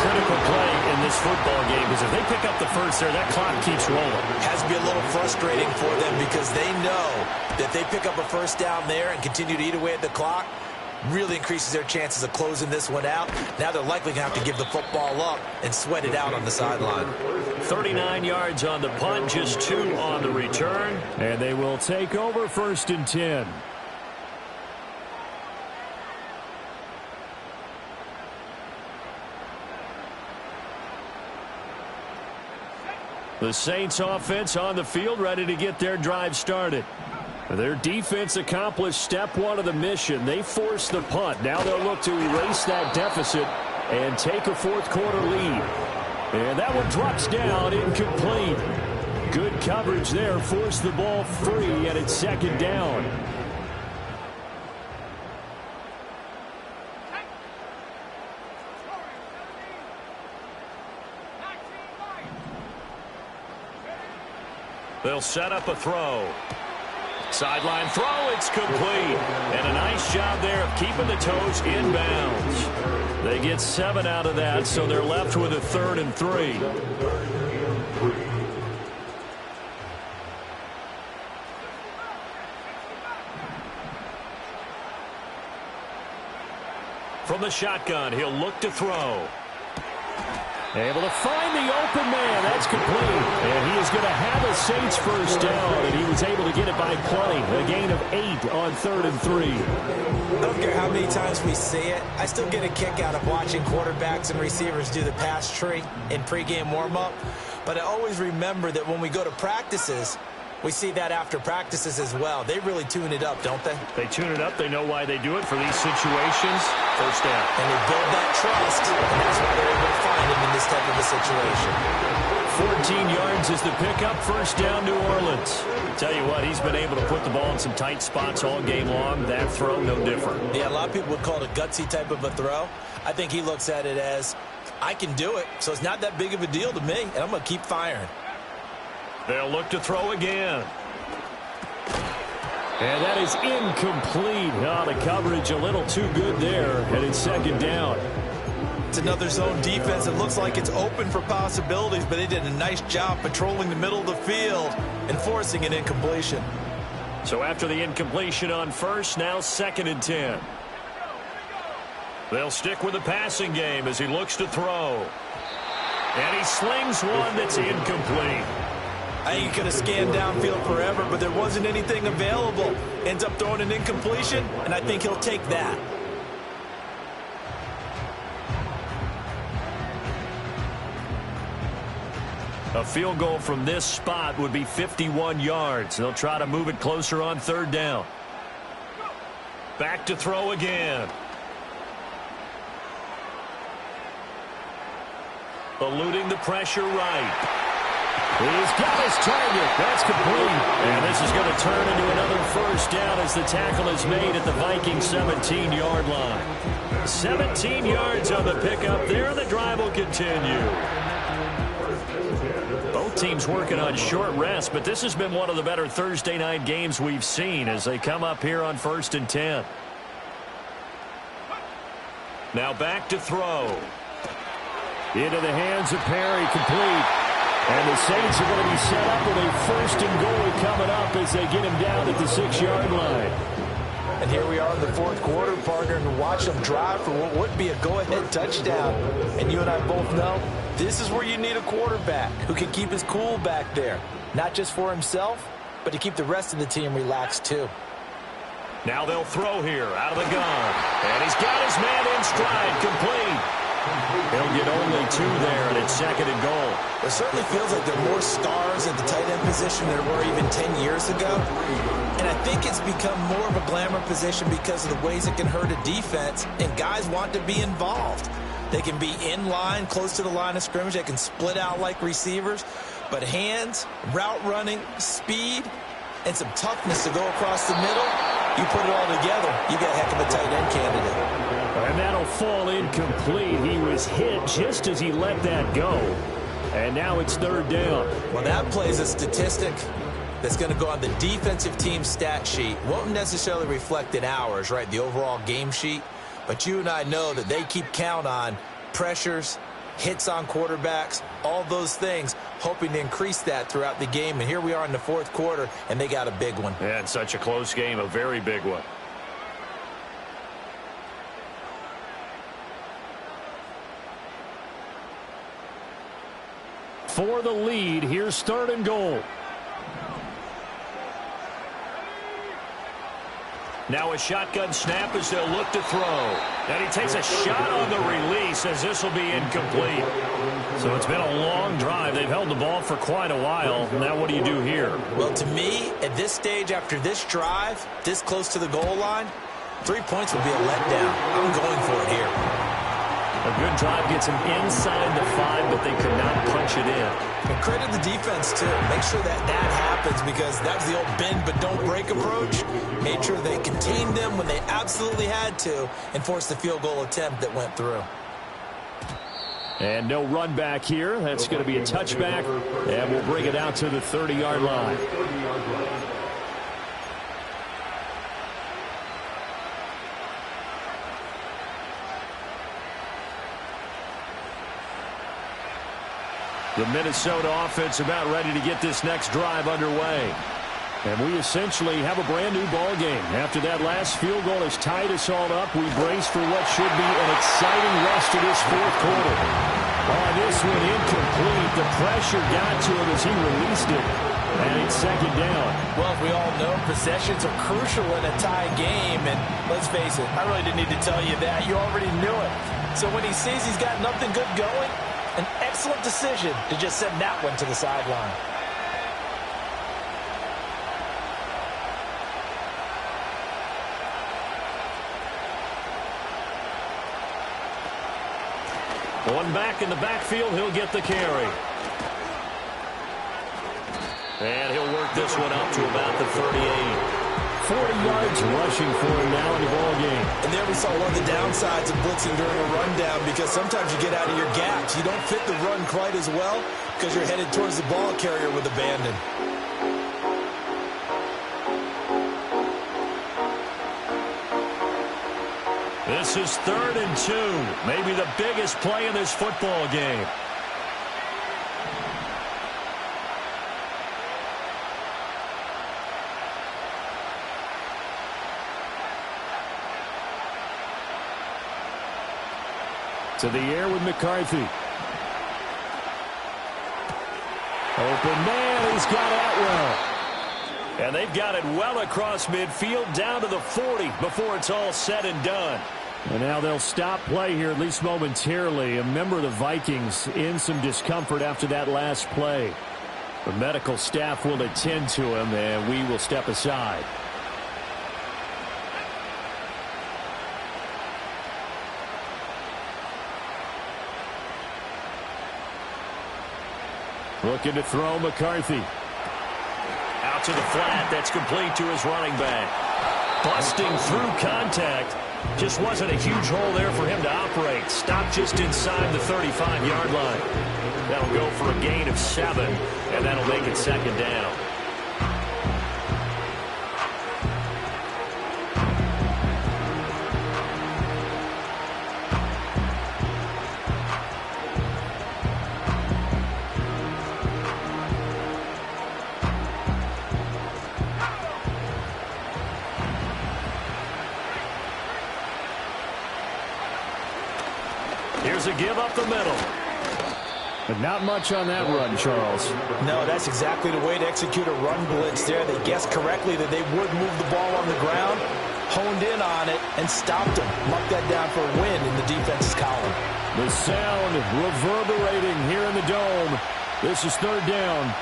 Critical play in this football game because if they pick up the first there, that clock keeps rolling. Has to be a little frustrating for them because they know that they pick up a first down there and continue to eat away at the clock, really increases their chances of closing this one out. Now they're likely going to have to give the football up and sweat it out on the sideline. 39 yards on the punt, just 2 on the return. And they will take over 1st and 10. The Saints offense on the field ready to get their drive started. Their defense accomplished step 1 of the mission. They forced the punt. Now they'll look to erase that deficit and take a 4th quarter lead. And that one drops down, incomplete. Good coverage there, forced the ball free, and it's 2nd down. They'll set up a throw. Sideline throw, it's complete. And a nice job there of keeping the toes in bounds. They get 7 out of that, so they're left with a 3rd and 3. From the shotgun, he'll look to throw. Able to find the open man. That's complete. And he is going to have a Saints first down, and he was able to get it by plenty. A gain of 8 on 3rd and 3. I don't care how many times we see it. I still get a kick out of watching quarterbacks and receivers do the pass tree in pregame warm-up. But I always remember that when we go to practices, we see that after practices as well. They really tune it up, don't they? They tune it up. They know why they do it for these situations. First down. And they build that trust, and that's why they're able to find him in this type of a situation. 14 yards is the pickup. First down, New Orleans. Tell you what, he's been able to put the ball in some tight spots all game long. That throw, no different. Yeah, a lot of people would call it a gutsy type of a throw. I think he looks at it as, I can do it, so it's not that big of a deal to me, and I'm going to keep firing. They'll look to throw again. And that is incomplete. Oh, the coverage a little too good there, and it's 2nd down. It's another zone defense. It looks like it's open for possibilities, but they did a nice job patrolling the middle of the field and forcing an incompletion. So after the incompletion on first, now 2nd and 10. They'll stick with the passing game as he looks to throw. And he slings one that's incomplete. I think he could have scanned downfield forever, but there wasn't anything available. Ends up throwing an incompletion, and I think he'll take that. A field goal from this spot would be 51 yards. They'll try to move it closer on 3rd down. Back to throw again. Eluding the pressure right. He's got his target. That's complete. And this is going to turn into another first down as the tackle is made at the Vikings 17-yard line. 17 yards on the pickup there. The drive will continue. Both teams working on short rest, but this has been one of the better Thursday night games we've seen as they come up here on 1st and 10. Now back to throw. Into the hands of Perry, complete. And the Saints are going to be set up with a 1st and goal coming up as they get him down at the 6-yard line. And here we are in the 4th quarter, partner, and watch them drive for what would be a go-ahead touchdown. And you and I both know this is where you need a quarterback who can keep his cool back there. Not just for himself, but to keep the rest of the team relaxed too. Now they'll throw here out of the gun. And he's got his man in stride, complete. He'll get only 2 there, and it's 2nd and goal. It certainly feels like there are more stars at the tight end position than there were even 10 years ago. And I think it's become more of a glamour position because of the ways it can hurt a defense, and guys want to be involved. They can be in line, close to the line of scrimmage. They can split out like receivers. But hands, route running, speed, and some toughness to go across the middle, you put it all together, you got a heck of a tight end candidate. And that'll fall incomplete. He was hit just as he let that go. And now it's 3rd down. Well, that plays a statistic that's going to go on the defensive team stat sheet. Won't necessarily reflect in ours, right, the overall game sheet. But you and I know that they keep count on pressures, hits on quarterbacks, all those things, hoping to increase that throughout the game. And here we are in the 4th quarter, and they got a big one. Yeah, it's such a close game, a very big one. For the lead, here's 3rd and goal. Now a shotgun snap as they'll look to throw. And he takes a shot on the release as this will be incomplete. So it's been a long drive. They've held the ball for quite a while. Now what do you do here? Well, to me, at this stage after this drive, this close to the goal line, 3 points would be a letdown. I'm going for it here. A good drive gets him inside the 5, but they could not punch it in. And credit the defense, too. Make sure that happens because that was the old bend but don't break approach. Made sure they contained them when they absolutely had to and forced the field goal attempt that went through. And no run back here. That's going to be a touchback, and we'll bring it out to the 30-yard line. The Minnesota offense about ready to get this next drive underway. And we essentially have a brand-new ball game. After that last field goal has tied us all up, we brace for what should be an exciting rest of this fourth quarter. Oh, this one incomplete. The pressure got to him as he released it. And it's second down. Well, as we all know, possessions are crucial in a tie game. And let's face it, I really didn't need to tell you that. You already knew it. So when he sees he's got nothing good going, an excellent decision to just send that one to the sideline. One back in the backfield, he'll get the carry. And he'll work this one up to about the 38. 40 yards rushing for him now in the ball game. And there we saw one of the downsides of blitzing during a rundown, because sometimes you get out of your gaps. You don't fit the run quite as well because you're headed towards the ball carrier with abandon. This is 3rd and 2. Maybe the biggest play in this football game. To the air with McCarthy. Open man, he's got Atwell. And they've got it well across midfield down to the 40 before it's all said and done. And now they'll stop play here, at least momentarily. A member of the Vikings in some discomfort after that last play. The medical staff will attend to him, and we will step aside. Looking to throw McCarthy. Out to the flat. That's complete to his running back. Busting through contact. Just wasn't a huge hole there for him to operate. Stopped just inside the 35-yard line. That'll go for a gain of 7, and that'll make it second down. Here's a give up the middle. But not much on that run, Charles. No, that's exactly the way to execute a run blitz there. They guessed correctly that they would move the ball on the ground, honed in on it, and stopped them. Marked that down for a win in the defense's column. The sound reverberating here in the dome. This is 3rd down.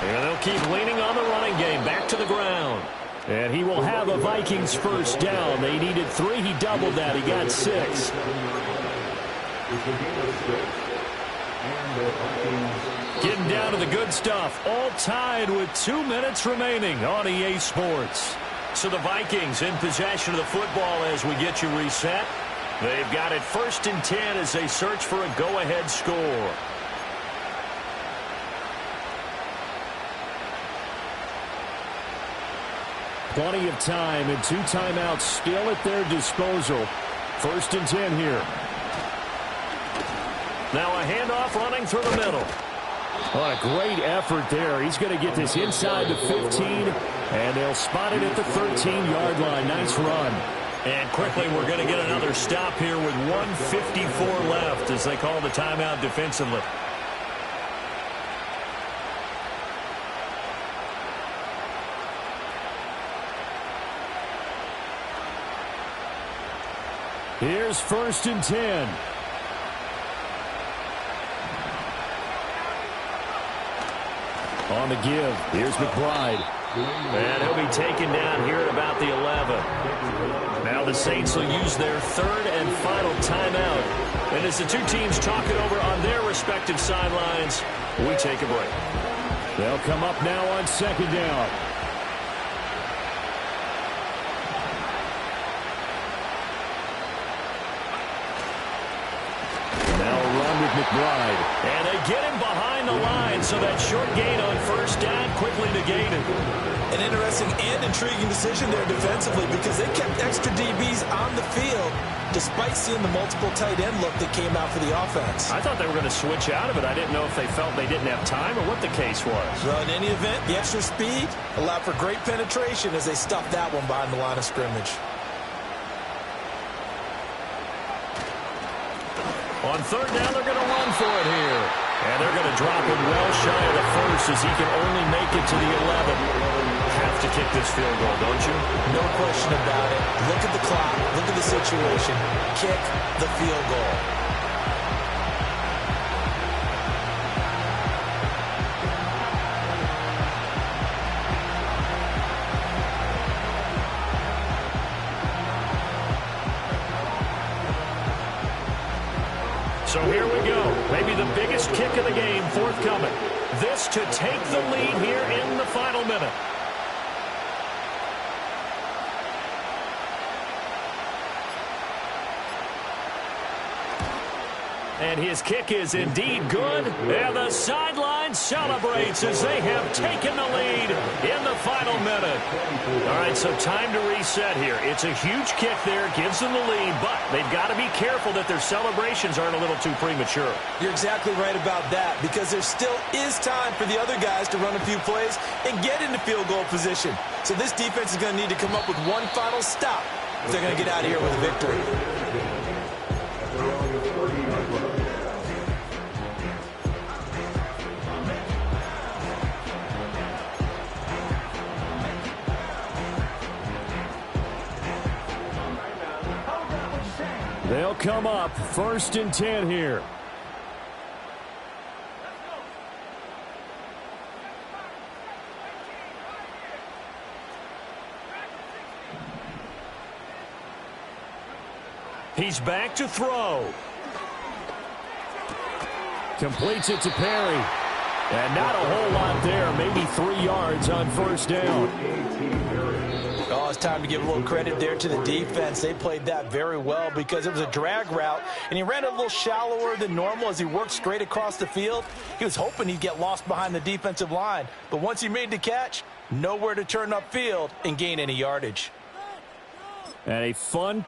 And they'll keep leaning on the running game. Back to the ground. And he will have a Vikings first down. They needed 3. He doubled that. He got 6. Getting down to the good stuff. All tied with 2 minutes remaining on EA Sports. So the Vikings in possession of the football as we get you reset. They've got it 1st and 10 as they search for a go-ahead score. Plenty of time and 2 timeouts still at their disposal. 1st and 10 here. Now a handoff running through the middle. What a great effort there. He's going to get this inside the 15, and they'll spot it at the 13-yard line. Nice run. And quickly we're going to get another stop here with 1:54 left as they call the timeout defensively. Here's 1st and 10. On the give, here's McBride. And he'll be taken down here at about the 11. Now the Saints will use their 3rd and final timeout. And as the 2 teams talk it over on their respective sidelines, we take a break. They'll come up now on second down. Now a run with McBride. And they get him behind the line, so that short gain on first down quickly negated. An interesting and intriguing decision there defensively because they kept extra DBs on the field despite seeing the multiple tight end look that came out for the offense. I thought they were going to switch out of it. I didn't know if they felt they didn't have time or what the case was. Well, in any event, the extra speed allowed for great penetration as they stuffed that one behind the line of scrimmage. On third down, they're going to run for it here. And they're going to drop him well shy of the first as he can only make it to the 11. Have to kick this field goal, don't you? No question about it. Look at the clock. Look at the situation. Kick the field goal. So here we go. Maybe the biggest kick of the game forthcoming. This to take the lead here in the final minute. And his kick is indeed good. And the sideline celebrates as they have taken the lead in the final minute. All right, so time to reset here. It's a huge kick there, gives them the lead, but they've got to be careful that their celebrations aren't a little too premature. You're exactly right about that because there still is time for the other guys to run a few plays and get into field goal position. So this defense is going to need to come up with one final stop if they're going to get out of here with a victory. They'll come up 1st and 10 here. He's back to throw. Completes it to Perry. And not a whole lot there. Maybe 3 yards on first down. Oh, it's time to give a little credit there to the defense. They played that very well because it was a drag route, and he ran a little shallower than normal as he worked straight across the field. He was hoping he'd get lost behind the defensive line, but once he made the catch, nowhere to turn upfield and gain any yardage. And a fun